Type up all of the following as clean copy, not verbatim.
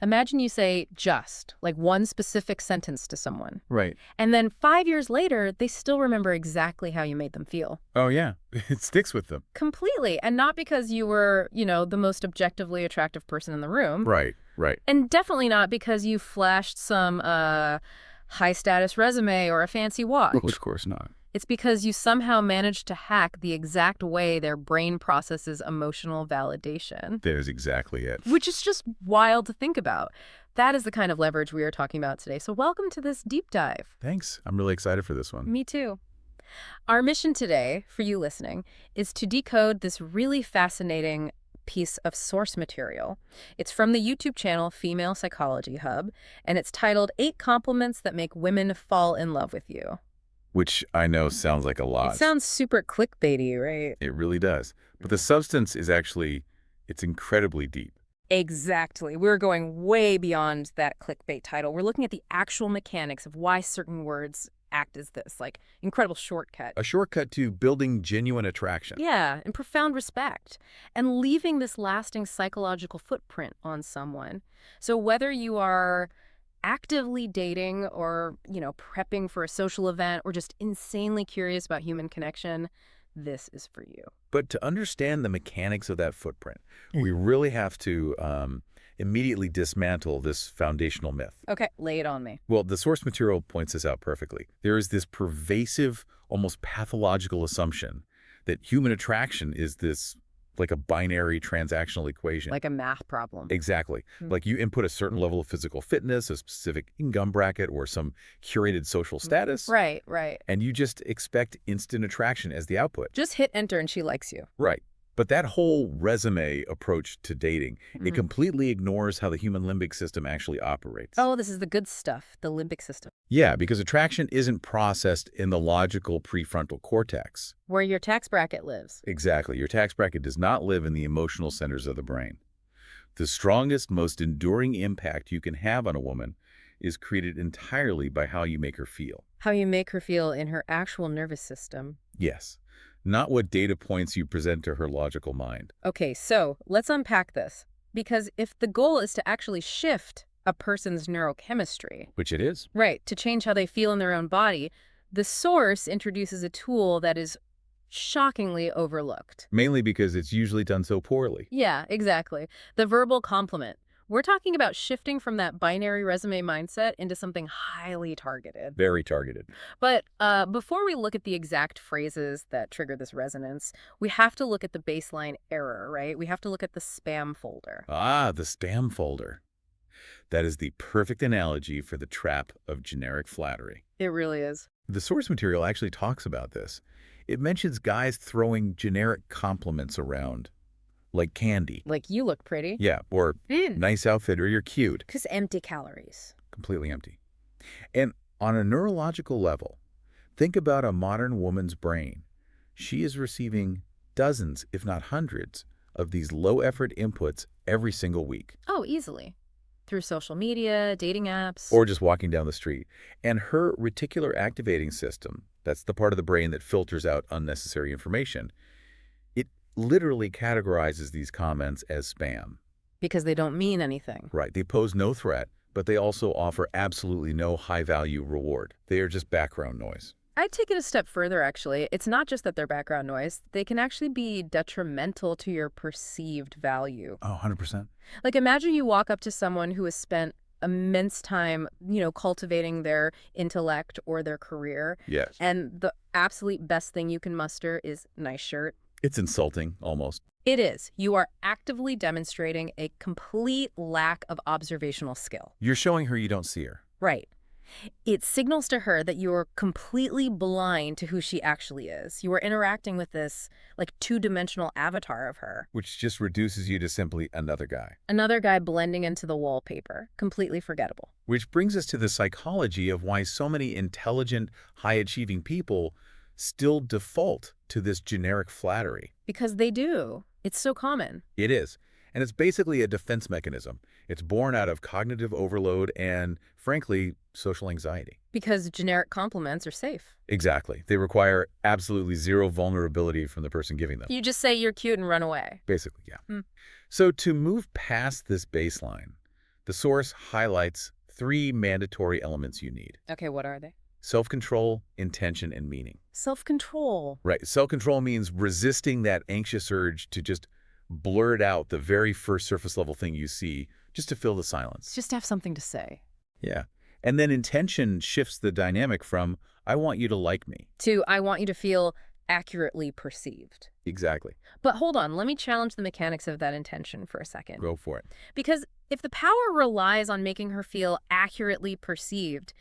Imagine you say just, like one specific sentence to someone. Right. And then 5 years later, they still remember exactly how you made them feel. Oh, yeah. It sticks with them. Completely. And not because you were, the most objectively attractive person in the room. Right, right. And definitely not because you flashed some high-status resume or a fancy watch. Of course not. It's because you somehow managed to hack the exact way their brain processes emotional validation. There's exactly it. Which is just wild to think about. That is the kind of leverage we are talking about today. So welcome to this deep dive. Thanks. I'm really excited for this one. Me too. Our mission today, for you listening, is to decode this really fascinating piece of source material. It's from the YouTube channel Female Psychology Hub, and it's titled 8 Compliments That Make Women Fall in Love with You. Which I know sounds like a lot. It sounds super clickbaity, right? It really does. But the substance is actually, it's incredibly deep. Exactly. We're going way beyond that clickbait title. We're looking at the actual mechanics of why certain words act as this, like incredible shortcut. A shortcut to building genuine attraction. Yeah, and profound respect, and leaving this lasting psychological footprint on someone. So whether you are actively dating or, prepping for a social event or just insanely curious about human connection, this is for you. But to understand the mechanics of that footprint, we really have to immediately dismantle this foundational myth. Okay, lay it on me. Well, the source material points this out perfectly. There is this pervasive, almost pathological assumption that human attraction is this like a binary transactional equation. Like a math problem. Exactly. Like you input a certain level of physical fitness, a specific income bracket, or some curated social status. Right, right. And you just expect instant attraction as the output. Just hit enter and she likes you. Right. But that whole resume approach to dating, it completely ignores how the human limbic system actually operates. Oh, this is the good stuff, the limbic system. Yeah, because attraction isn't processed in the logical prefrontal cortex. Where your tax bracket lives. Exactly. Your tax bracket does not live in the emotional centers of the brain. The strongest, most enduring impact you can have on a woman is created entirely by how you make her feel. How you make her feel in her actual nervous system. Yes. Not what data points you present to her logical mind. Okay, so let's unpack this. Because if the goal is to actually shift a person's neurochemistry, Which it is. right, to change how they feel in their own body, the source introduces a tool that is shockingly overlooked. Mainly because it's usually done so poorly. Yeah, exactly. The verbal compliment. We're talking about shifting from that binary resume mindset into something highly targeted. Very targeted. But before we look at the exact phrases that trigger this resonance, we have to look at the baseline error, right? We have to look at the spam folder. Ah, the spam folder. That is the perfect analogy for the trap of generic flattery. It really is. The source material actually talks about this. It mentions guys throwing generic compliments around, like candy. Like, you look pretty. Yeah, or nice outfit, or you're cute. Because empty calories. Completely empty. And on a neurological level, think about a modern woman's brain. She is receiving dozens, if not hundreds, of these low-effort inputs every single week. Oh, easily. Through social media, dating apps. Or just walking down the street. And her reticular activating system, that's the part of the brain that filters out unnecessary information, it literally categorizes these comments as spam. Because they don't mean anything. Right. They pose no threat, but they also offer absolutely no high-value reward. They are just background noise. I'd take it a step further, actually. It's not just that they're background noise. They can actually be detrimental to your perceived value. Oh, 100%. Like, imagine you walk up to someone who has spent immense time, cultivating their intellect or their career. Yes. And the absolute best thing you can muster is nice shirt. It's insulting, almost. It is. You are actively demonstrating a complete lack of observational skill. You're showing her you don't see her. Right. It signals to her that you're completely blind to who she actually is. You are interacting with this, like, two-dimensional avatar of her. Which just reduces you to simply another guy. Another guy blending into the wallpaper. Completely forgettable. Which brings us to the psychology of why so many intelligent, high-achieving people still default to this generic flattery. Because they do. It's so common. It is. And it's basically a defense mechanism. It's born out of cognitive overload and, frankly, social anxiety. Because generic compliments are safe. Exactly. They require absolutely zero vulnerability from the person giving them. You just say you're cute and run away. Basically, yeah. So to move past this baseline, The source highlights 3 mandatory elements you need: Okay, what are they? self-control, intention, and meaning. Self-control. Right. Self-control means resisting that anxious urge to just blurt out the very first surface level thing you see just to fill the silence. Just have something to say. Yeah. And then intention shifts the dynamic from, I want you to like me. To, I want you to feel accurately perceived. Exactly. But hold on, let me challenge the mechanics of that intention for a second. Go for it. Because if the power relies on making her feel accurately perceived,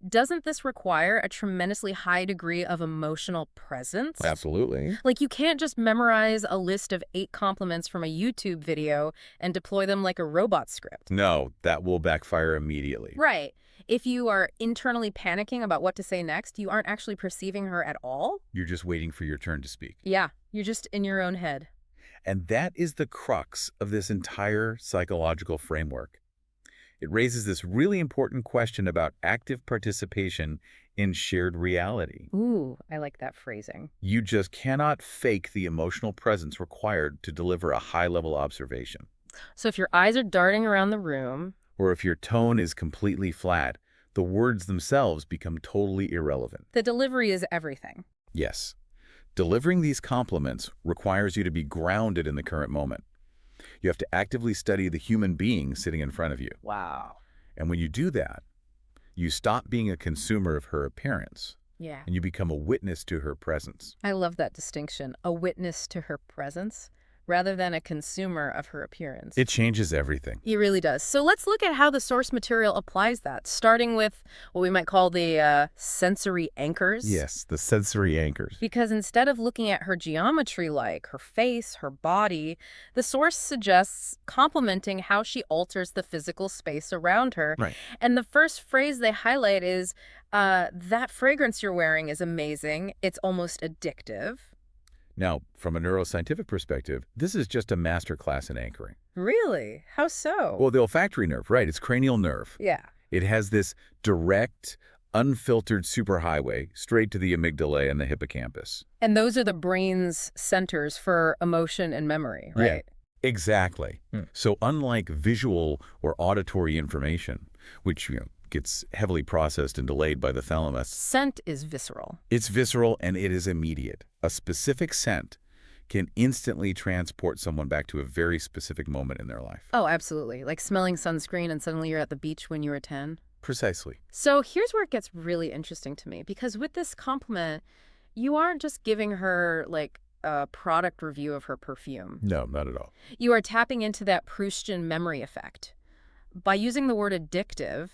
doesn't this require a tremendously high degree of emotional presence? Absolutely. Like, you can't just memorize a list of 8 compliments from a YouTube video and deploy them like a robot script. No, that will backfire immediately. Right. If you are internally panicking about what to say next, you aren't actually perceiving her at all. You're just waiting for your turn to speak. Yeah, you're just in your own head. And that is the crux of this entire psychological framework. It raises this really important question about active participation in shared reality. Ooh, I like that phrasing. You just cannot fake the emotional presence required to deliver a high-level observation. So if your eyes are darting around the room, Or if your tone is completely flat, the words themselves become totally irrelevant. the delivery is everything. Yes, delivering these compliments requires you to be grounded in the current moment. You have to actively study the human being sitting in front of you. Wow. And when you do that, you stop being a consumer of her appearance, Yeah. and you become a witness to her presence. I love that distinction, a witness to her presence, rather than a consumer of her appearance. It changes everything. It really does. So let's look at how the source material applies that, starting with what we might call the sensory anchors. Yes, the sensory anchors. Because instead of looking at her geometry like her face, her body, the source suggests complementing how she alters the physical space around her. Right. And the first phrase they highlight is, that fragrance you're wearing is amazing. It's almost addictive. Now, from a neuroscientific perspective, this is just a masterclass in anchoring. Really? How so? Well, the olfactory nerve, right, it's cranial nerve. Yeah. It has this direct, unfiltered superhighway straight to the amygdala and the hippocampus. And those are the brain's centers for emotion and memory, right? Exactly. So unlike visual or auditory information, which gets heavily processed and delayed by the thalamus, Scent is visceral. it's visceral and it is immediate. A specific scent can instantly transport someone back to a very specific moment in their life. Oh, absolutely. Like smelling sunscreen and suddenly you're at the beach when you were 10. Precisely. So here's where it gets really interesting to me, because with this compliment, you aren't just giving her like a product review of her perfume. No, not at all. You are tapping into that Proustian memory effect. By using the word addictive,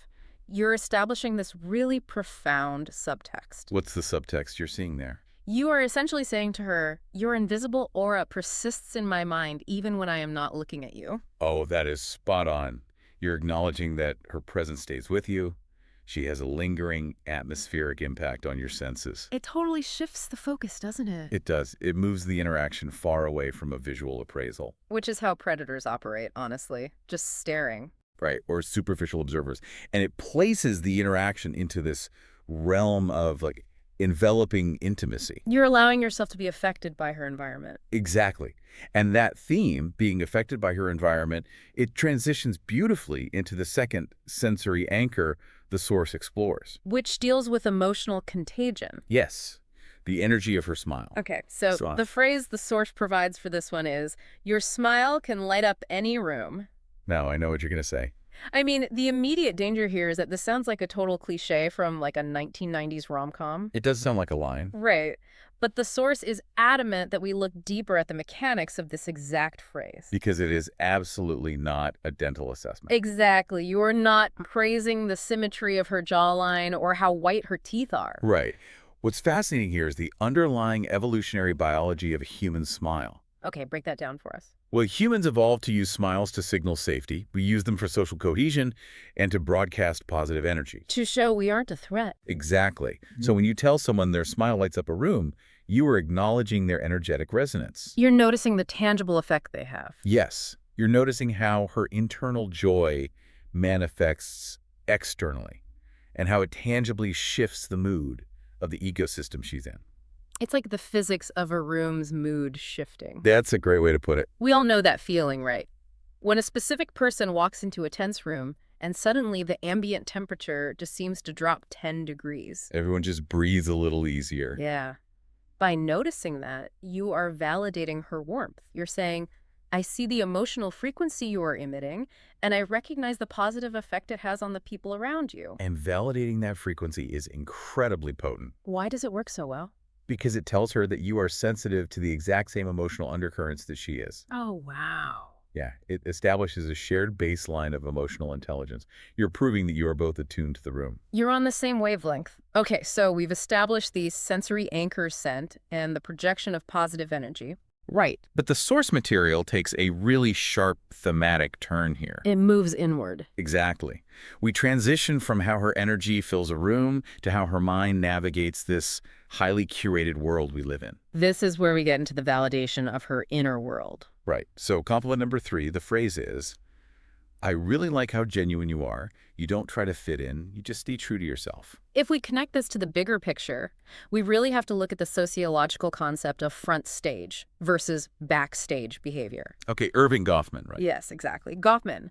you're establishing this really profound subtext. What's the subtext you're seeing there? You are essentially saying to her, your invisible aura persists in my mind even when I am not looking at you. Oh, that is spot on. You're acknowledging that her presence stays with you. She has a lingering atmospheric impact on your senses. It totally shifts the focus, doesn't it? It does. It moves the interaction far away from a visual appraisal. Which is how predators operate, honestly. Just staring. Right, or superficial observers. And it places the interaction into this realm of like enveloping intimacy. You're allowing yourself to be affected by her environment. Exactly. And that theme, being affected by her environment, it transitions beautifully into the second sensory anchor the source explores. Which deals with emotional contagion. Yes, the energy of her smile. Okay, so the phrase the source provides for this one is, your smile can light up any room. Now, I know what you're going to say. I mean, the immediate danger here is that this sounds like a total cliche from like a 1990s rom-com. It does sound like a line. Right. But the source is adamant that we look deeper at the mechanics of this exact phrase. Because it is absolutely not a dental assessment. Exactly. You are not praising the symmetry of her jawline or how white her teeth are. Right. What's fascinating here is the underlying evolutionary biology of a human smile. Okay, break that down for us. Well, humans evolved to use smiles to signal safety. We use them for social cohesion and to broadcast positive energy. To show we aren't a threat. Exactly. So when you tell someone their smile lights up a room, you are acknowledging their energetic resonance. You're noticing the tangible effect they have. Yes. You're noticing how her internal joy manifests externally and how it tangibly shifts the mood of the ecosystem she's in. It's like the physics of a room's mood shifting. That's a great way to put it. We all know that feeling, right? When a specific person walks into a tense room and suddenly the ambient temperature just seems to drop 10 degrees. Everyone just breathes a little easier. Yeah. By noticing that, you are validating her warmth. You're saying, I see the emotional frequency you are emitting, and I recognize the positive effect it has on the people around you. And validating that frequency is incredibly potent Why does it work so well? because it tells her that you are sensitive to the exact same emotional undercurrents that she is. Oh, wow. Yeah, it establishes a shared baseline of emotional intelligence. You're proving that you are both attuned to the room. You're on the same wavelength. Okay, so we've established the sensory anchor scent and the projection of positive energy. Right. But the source material takes a really sharp thematic turn here. It moves inward. Exactly. We transition from how her energy fills a room to how her mind navigates this highly curated world we live in. This is where we get into the validation of her inner world. Right. So compliment number 3, the phrase is, I really like how genuine you are. You don't try to fit in. You just stay true to yourself. If we connect this to the bigger picture, we really have to look at the sociological concept of front stage versus backstage behavior. Okay, Irving Goffman, right? Yes, exactly. Goffman.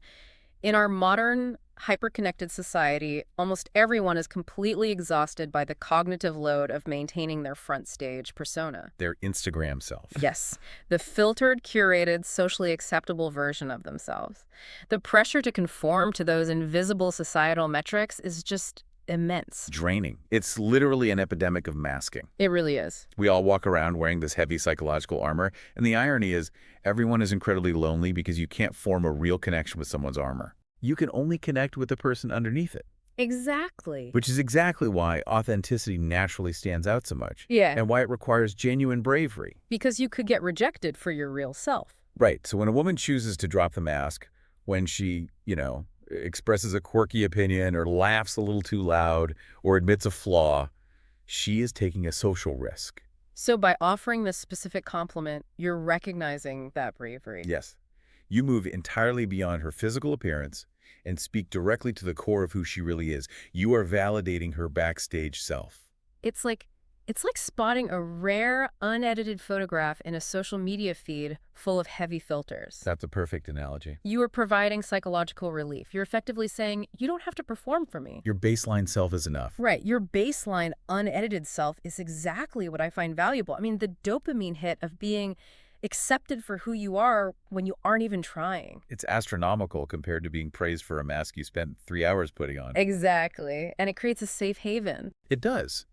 In our modern, hyper-connected society, almost everyone is completely exhausted by the cognitive load of maintaining their front stage persona. Their Instagram self. Yes, the filtered, curated, socially acceptable version of themselves. The pressure to conform to those invisible societal metrics is just immense. Draining. It's literally an epidemic of masking. It really is. We all walk around wearing this heavy psychological armor, and the irony is everyone is incredibly lonely because you can't form a real connection with someone's armor. You can only connect with the person underneath it. Exactly. Which is exactly why authenticity naturally stands out so much. Yeah. And why it requires genuine bravery. Because you could get rejected for your real self. Right. So when a woman chooses to drop the mask, when she, expresses a quirky opinion or laughs a little too loud or admits a flaw, she is taking a social risk. So by offering this specific compliment, you're recognizing that bravery. Yes. You move entirely beyond her physical appearance and speak directly to the core of who she really is. You are validating her backstage self. It's like spotting a rare, unedited photograph in a social media feed full of heavy filters. That's a perfect analogy. You are providing psychological relief. You're effectively saying, you don't have to perform for me. Your baseline self is enough. Right. Your baseline, unedited self is exactly what I find valuable. I mean, the dopamine hit of being accepted for who you are when you aren't even trying. It's astronomical compared to being praised for a mask you spent 3 hours putting on. Exactly. And it creates a safe haven. It does.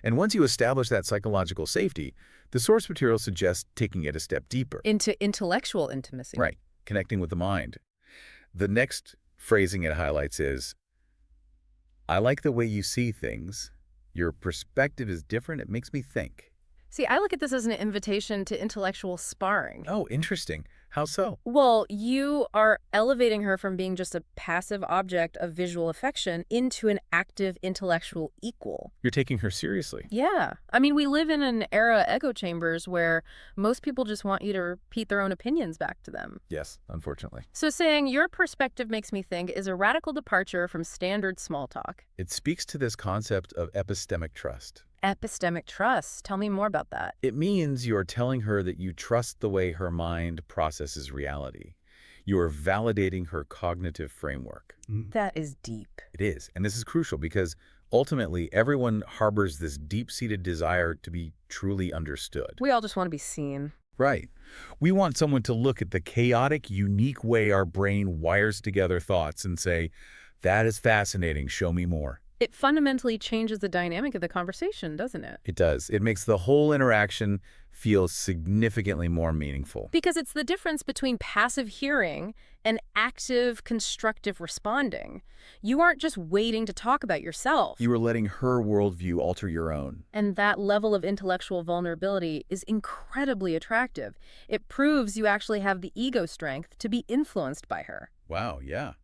And once you establish that psychological safety, the source material suggests taking it a step deeper. Into intellectual intimacy. Right. Connecting with the mind. The next phrasing it highlights is, I like the way you see things. Your perspective is different. It makes me think. See, I look at this as an invitation to intellectual sparring. Oh, interesting. How so? Well, you are elevating her from being just a passive object of visual affection into an active intellectual equal. You're taking her seriously. Yeah. I mean, we live in an era of echo chambers where most people just want you to repeat their own opinions back to them. Yes, unfortunately. So saying your perspective makes me think is a radical departure from standard small talk. It speaks to this concept of epistemic trust. Epistemic trust. Tell me more about that. It means you're telling her that you trust the way her mind processes reality. You are validating her cognitive framework. That is deep. It is. And this is crucial because ultimately everyone harbors this deep-seated desire to be truly understood. We all just want to be seen. Right. We want someone to look at the chaotic, unique way our brain wires together thoughts and say, that is fascinating, show me more. It fundamentally changes the dynamic of the conversation, doesn't it? It does. It makes the whole interaction feel significantly more meaningful. Because it's the difference between passive hearing and active, constructive responding. You aren't just waiting to talk about yourself. You are letting her worldview alter your own. And that level of intellectual vulnerability is incredibly attractive. It proves you actually have the ego strength to be influenced by her. Wow, yeah.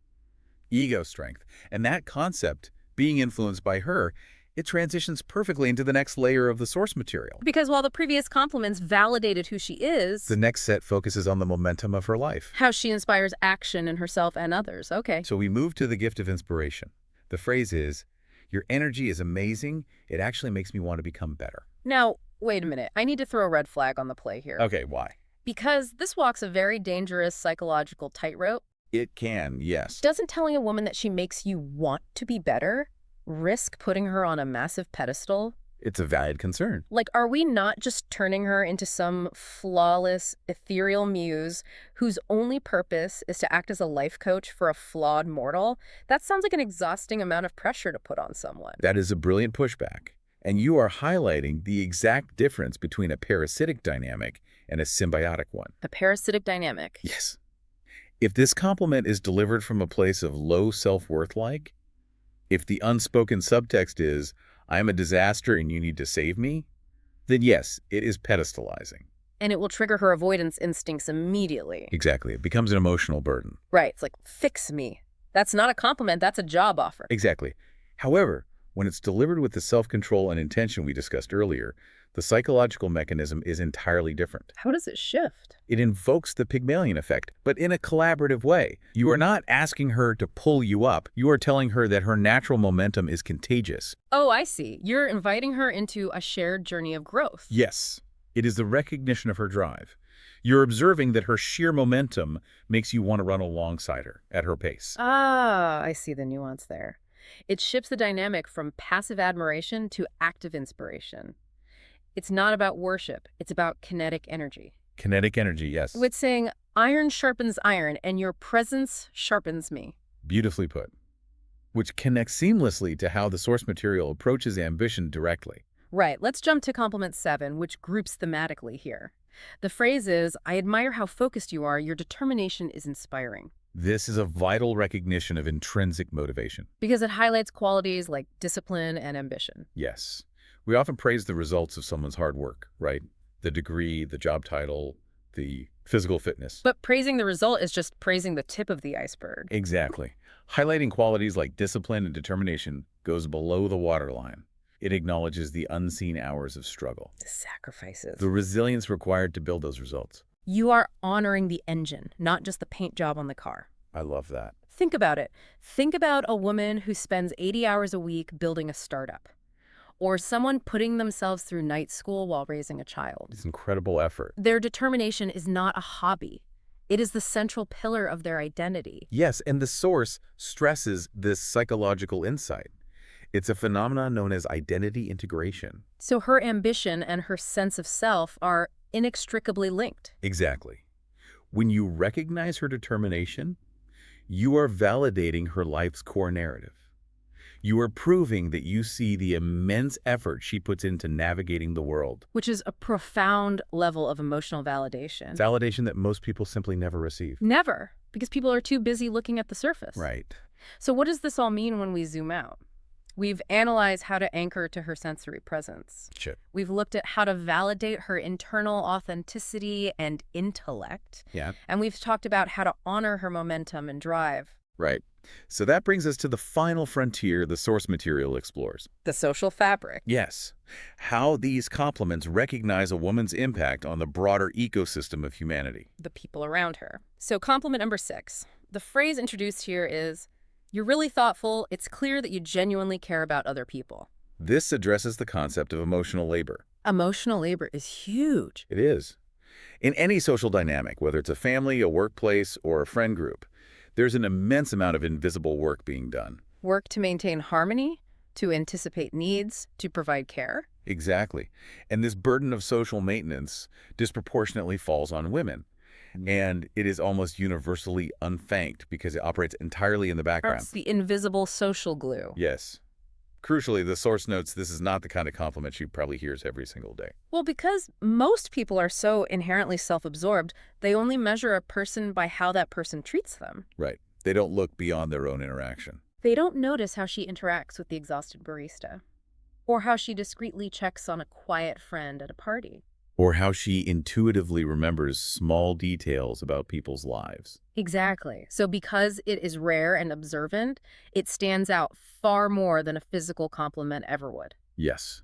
Ego strength. And that concept, being influenced by her, it transitions perfectly into the next layer of the source material. Because while the previous compliments validated who she is, The next set focuses on the momentum of her life. how she inspires action in herself and others. Okay. So we move to the gift of inspiration. The phrase is, your energy is amazing. It actually makes me want to become better. Now, wait a minute. I need to throw a red flag on the play here. Okay, why? Because this walks a very dangerous psychological tightrope. It can, yes. Doesn't telling a woman that she makes you want to be better risk putting her on a massive pedestal? It's a valid concern. Like, are we not just turning her into some flawless, ethereal muse whose only purpose is to act as a life coach for a flawed mortal? That sounds like an exhausting amount of pressure to put on someone. That is a brilliant pushback. And you are highlighting the exact difference between a parasitic dynamic and a symbiotic one. A parasitic dynamic. Yes. If this compliment is delivered from a place of low self-worth if the unspoken subtext is, I'm a disaster and you need to save me, then yes, it is pedestalizing. And it will trigger her avoidance instincts immediately. Exactly. It becomes an emotional burden. Right. It's like, fix me. That's not a compliment. That's a job offer. Exactly. However, when it's delivered with the self-control and intention we discussed earlier, the psychological mechanism is entirely different. How does it shift? It invokes the Pygmalion effect, but in a collaborative way. You are not asking her to pull you up. You are telling her that her natural momentum is contagious. Oh, I see. You're inviting her into a shared journey of growth. Yes, it is the recognition of her drive. You're observing that her sheer momentum makes you want to run alongside her at her pace. Ah, I see the nuance there. It shifts the dynamic from passive admiration to active inspiration. It's not about worship. It's about kinetic energy. Kinetic energy, yes. It's saying, iron sharpens iron, and your presence sharpens me. Beautifully put. Which connects seamlessly to how the source material approaches ambition directly. Right. Let's jump to compliment 7, which groups thematically here. The phrase is, I admire how focused you are. Your determination is inspiring. This is a vital recognition of intrinsic motivation. Because it highlights qualities like discipline and ambition. Yes. We often praise the results of someone's hard work, right? The degree, the job title, the physical fitness. But praising the result is just praising the tip of the iceberg. Exactly. Highlighting qualities like discipline and determination goes below the waterline. It acknowledges the unseen hours of struggle. The sacrifices. The resilience required to build those results. You are honoring the engine, not just the paint job on the car. I love that. Think about it. Think about a woman who spends 80 hours a week building a startup. Or someone putting themselves through night school while raising a child. It's incredible effort. Their determination is not a hobby. It is the central pillar of their identity. Yes, and the source stresses this psychological insight. It's a phenomenon known as identity integration. So her ambition and her sense of self are inextricably linked. Exactly. When you recognize her determination, you are validating her life's core narrative. You are proving that you see the immense effort she puts into navigating the world. Which is a profound level of emotional validation. Validation that most people simply never receive. Never, because people are too busy looking at the surface. Right. So what does this all mean when we zoom out? We've analyzed how to anchor to her sensory presence. Sure. We've looked at how to validate her internal authenticity and intellect. Yeah. And we've talked about how to honor her momentum and drive. Right. So that brings us to the final frontier the source material explores. The social fabric. Yes. How these complements recognize a woman's impact on the broader ecosystem of humanity. The people around her. So compliment number 6. The phrase introduced here is, you're really thoughtful. It's clear that you genuinely care about other people. This addresses the concept of emotional labor. Emotional labor is huge. It is. In any social dynamic, whether it's a family, a workplace, or a friend group, there's an immense amount of invisible work being done. Work to maintain harmony, to anticipate needs, to provide care. Exactly. And this burden of social maintenance disproportionately falls on women. And it is almost universally unthanked because it operates entirely in the background. It's the invisible social glue. Yes. Crucially, the source notes this is not the kind of compliment she probably hears every single day. Well, because most people are so inherently self-absorbed, they only measure a person by how that person treats them. Right. They don't look beyond their own interaction. They don't notice how she interacts with the exhausted barista, or how she discreetly checks on a quiet friend at a party. Or how she intuitively remembers small details about people's lives. Exactly. So because it is rare and observant, it stands out far more than a physical compliment ever would. Yes.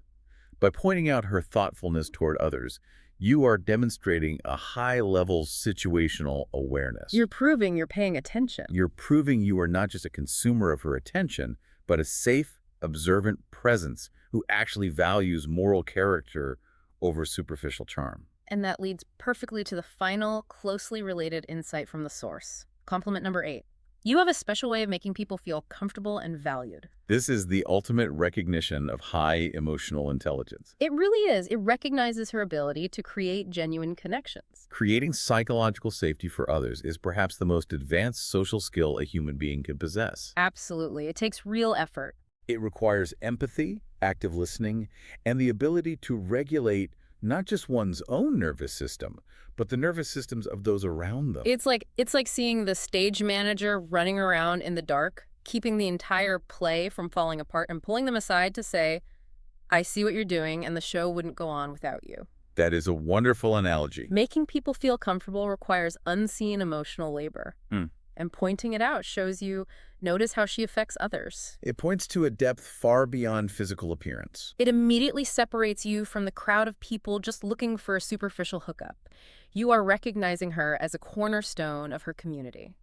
By pointing out her thoughtfulness toward others, you are demonstrating a high-level situational awareness. You're proving you're paying attention. You're proving you are not just a consumer of her attention, but a safe, observant presence who actually values moral character over superficial charm. And that leads perfectly to the final, closely related insight from the source. Compliment number 8. You have a special way of making people feel comfortable and valued. This is the ultimate recognition of high emotional intelligence. It really is. It recognizes her ability to create genuine connections. Creating psychological safety for others is perhaps the most advanced social skill a human being can possess. Absolutely. It takes real effort. It requires empathy, active listening, and the ability to regulate not just one's own nervous system, but the nervous systems of those around them. It's like seeing the stage manager running around in the dark, keeping the entire play from falling apart and pulling them aside to say, "I see what you're doing, and the show wouldn't go on without you." That is a wonderful analogy. Making people feel comfortable requires unseen emotional labor. Hmm. And pointing it out shows you notice how she affects others. It points to a depth far beyond physical appearance. It immediately separates you from the crowd of people just looking for a superficial hookup. You are recognizing her as a cornerstone of her community.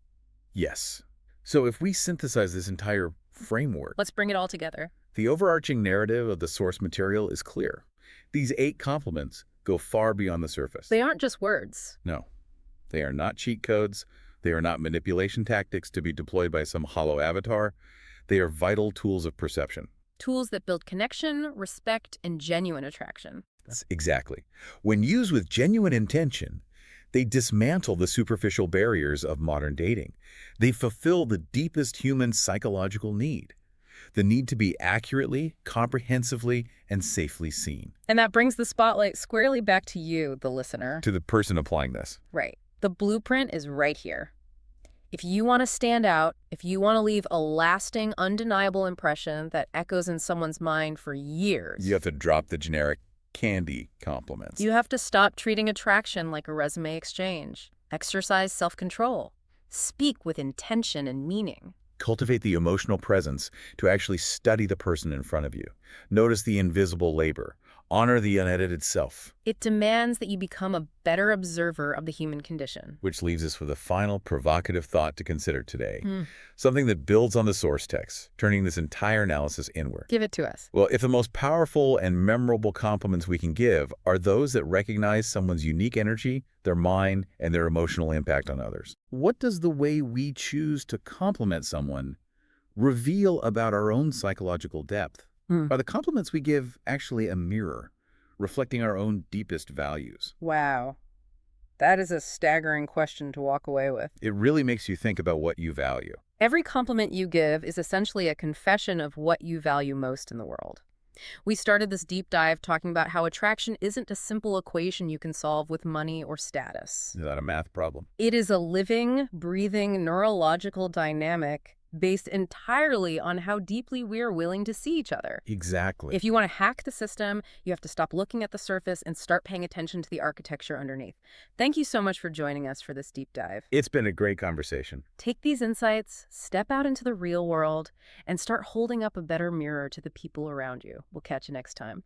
Yes. So if we synthesize this entire framework, Let's bring it all together. the overarching narrative of the source material is clear. These 8 complements go far beyond the surface. They aren't just words. No, they are not cheat codes. They are not manipulation tactics to be deployed by some hollow avatar. They are vital tools of perception. Tools that build connection, respect, and genuine attraction. Exactly. When used with genuine intention, they dismantle the superficial barriers of modern dating. They fulfill the deepest human psychological need, the need to be accurately, comprehensively, and safely seen. And that brings the spotlight squarely back to you, the listener. To the person applying this. Right. The blueprint is right here. If you want to stand out, if you want to leave a lasting, undeniable impression that echoes in someone's mind for years, You have to drop the generic candy compliments. you have to stop treating attraction like a resume exchange. Exercise self-control. Speak with intention and meaning. Cultivate the emotional presence to actually study the person in front of you. Notice the invisible labor. Honor the unedited self. It demands that you become a better observer of the human condition. Which leaves us with a final provocative thought to consider today. Hmm. Something that builds on the source text, turning this entire analysis inward. Give it to us. Well, if the most powerful and memorable compliments we can give are those that recognize someone's unique energy, their mind, and their emotional impact on others, what does the way we choose to compliment someone reveal about our own psychological depth? Are the compliments we give actually a mirror, reflecting our own deepest values? Wow. That is a staggering question to walk away with. It really makes you think about what you value. Every compliment you give is essentially a confession of what you value most in the world. We started this deep dive talking about how attraction isn't a simple equation you can solve with money or status. Is that a math problem? It is a living, breathing, neurological dynamic based entirely on how deeply we're willing to see each other. Exactly. If you want to hack the system, you have to stop looking at the surface and start paying attention to the architecture underneath. Thank you so much for joining us for this deep dive. It's been a great conversation. Take these insights, step out into the real world, and start holding up a better mirror to the people around you. We'll catch you next time.